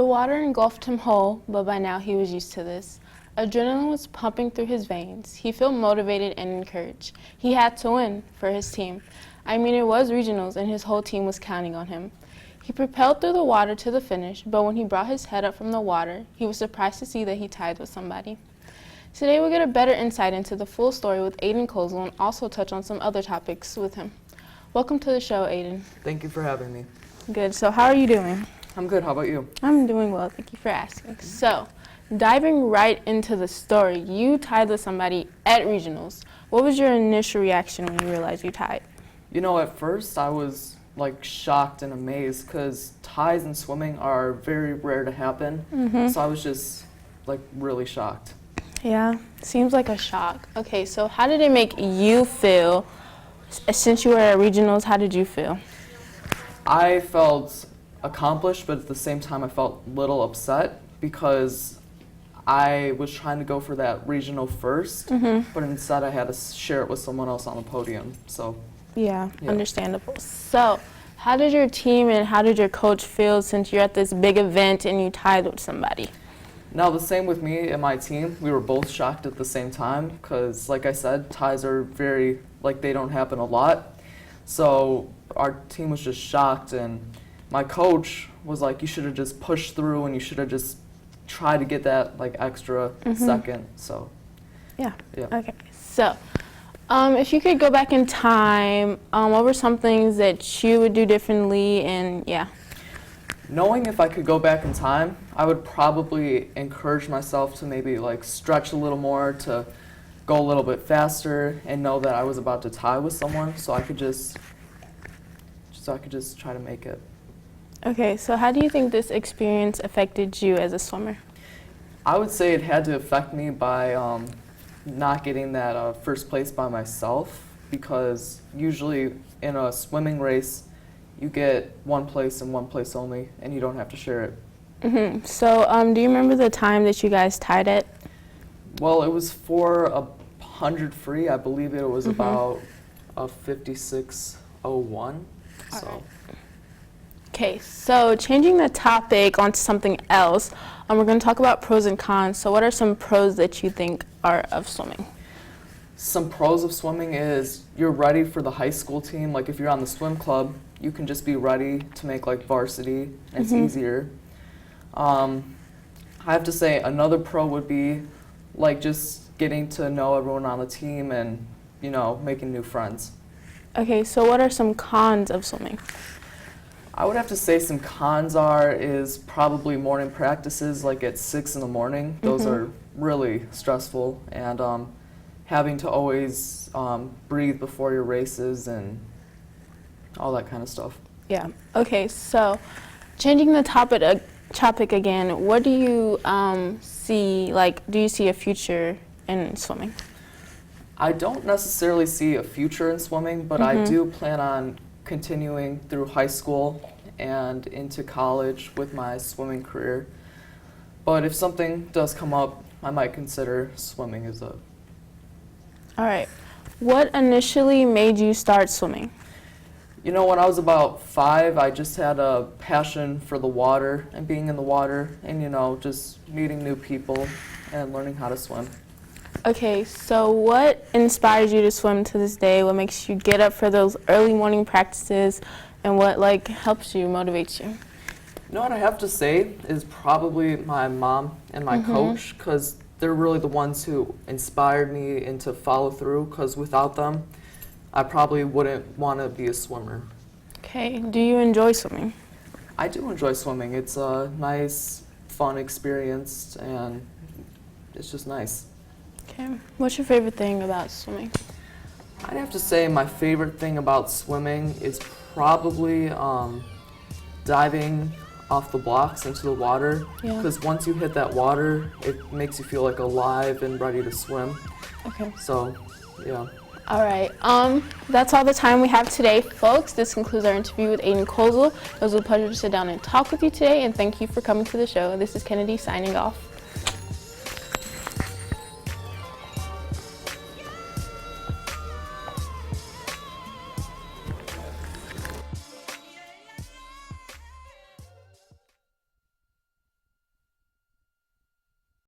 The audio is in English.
water engulfed him whole, but by now he was used to this. Adrenaline was pumping through his veins. He felt motivated and encouraged. He had to win for his team. I mean, it was regionals, and his whole team was counting on him. He propelled through the water to the finish, but when he brought his head up from the water, he was surprised to see that he tied with somebody. Today we'll get a better insight into the full story with Aiden Kozel and also touch on some other topics with him. Welcome to the show, Aiden. Thank you for having me. Good. So how are you doing? I'm good. How about you? I'm doing well. Thank you for asking. So, diving right into the story, you tied with somebody at regionals. What was your initial reaction when you realized you tied? You know, at first I was shocked and amazed because ties in swimming are very rare to happen. So I was just really shocked. Yeah, seems like a shock. Okay, so how did it make you feel? Since you were at regionals, how did you feel? I felt accomplished, but at the same time I felt a little upset because I was trying to go for that regional first, but instead I had to share it with someone else on the podium. So yeah, understandable. So how did your team and how did your coach feel since you're at this big event and you tied with somebody? Now, the same with me and my team. We were both shocked at the same time because, like I said, ties are very, they don't happen a lot. So our team was just shocked, and my coach was like, you should have just pushed through and you should have just tried to get that, extra second. So, yeah. Okay. So, if you could go back in time, what were some things that you would do differently, and yeah. Knowing if I could go back in time, I would probably encourage myself to maybe stretch a little more, to go a little bit faster, and know that I was about to tie with someone, so I could just try to make it. Okay, so how do you think this experience affected you as a swimmer? I would say it had to affect me by not getting that first place by myself, because usually in a swimming race, you get one place and one place only, and you don't have to share it. So, do you remember the time that you guys tied it? Well, it was for 100 free. I believe it was about a 56:01. So. Okay, so changing the topic onto something else, we're going to talk about pros and cons. So, what are some pros that you think are of swimming? Some pros of swimming is you're ready for the high school team. If you're on the swim club, you can just be ready to make varsity, and it's easier. I have to say another pro would be just getting to know everyone on the team and, making new friends. Okay, so what are some cons of swimming? I would have to say some cons is probably morning practices at 6 in the morning. Those are really stressful, and having to always breathe before your races and all that kind of stuff. Yeah. Okay, so changing the topic again, what do you see, do you see a future in swimming? I don't necessarily see a future in swimming, but I do plan on continuing through high school and into college with my swimming career. But if something does come up, I might consider swimming as a... All right. What initially made you start swimming? When I was about 5, I just had a passion for the water and being in the water and, just meeting new people and learning how to swim. Okay, so what inspires you to swim to this day? What makes you get up for those early morning practices, and what helps you, motivates you? You know what I have to say is probably my mom and my coach, because they're really the ones who inspired me and to follow through, because without them, I probably wouldn't want to be a swimmer. Okay, do you enjoy swimming? I do enjoy swimming. It's a nice, fun experience, and it's just nice. Okay, what's your favorite thing about swimming? I'd have to say my favorite thing about swimming is probably diving off the blocks into the water, because once you hit that water, it makes you feel alive and ready to swim. Okay. So, yeah. All right, that's all the time we have today, folks. This concludes our interview with Aiden Kozel. It was a pleasure to sit down and talk with you today, and thank you for coming to the show. This is Kennedy signing off.